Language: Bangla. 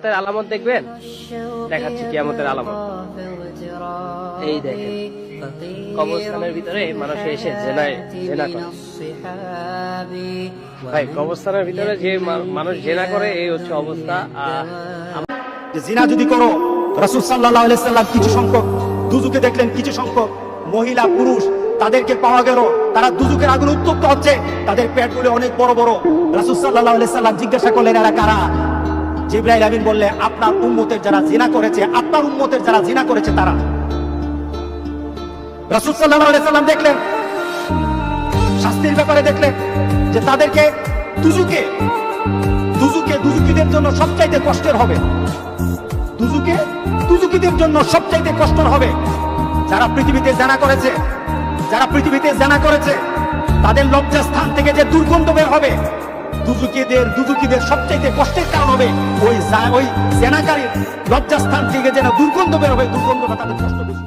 কিয়ামতের আলামত দেখবেন, দেখাচ্ছি কিয়ামতের আলামত। এই দেখেন, কবরস্থানের ভিতরে মানুষ এসে জেনা করে। ভাই, কবরস্থানের ভিতরে যে মানুষ জেনা করে, এই হচ্ছে অবস্থা। জিনা যদি করো, রাসূল সাল্লাল্লাহু আলাইহি সাল্লাম কিছু সংখ্যক দুজুকে দেখলেন, কিছু সংখ্যক মহিলা পুরুষ তাদেরকে পাওয়া গেল, তারা দুজুকের আগুনে উত্তপ্ত হচ্ছে, তাদের পেটগুলো অনেক বড় বড়। রাসূল সাল্লাল্লাহু আলাইহি সাল্লাম জিজ্ঞাসা করলেন, এরা কারা? জিবরাইল আমিন বললে, আপনার উম্মতের যারা জিনা করেছে, আপনার উম্মতের যারা জিনা করেছে তারা। রাসূল সাল্লাল্লাহু আলাইহি সাল্লাম দেখলেন, শাস্তির ব্যাপারে দেখলেন যে তাদেরকে দুজুকিদের জন্য সবচাইতে কষ্টের হবে। দুজুকিদের জন্য সবচাইতে কষ্টের হবে যারা পৃথিবীতে জানা করেছে, তাদের লজ্জাস্থান থেকে যে দুর্গন্ধ বের হবে, দুজুকিদের সবচাইতে কষ্টের কারণ হবে ওই জানাকারীর লজ্জাস্থান থেকে যেন দুর্গন্ধ বের হবে, দুর্গন্ধটা তাদের কষ্ট বেশি।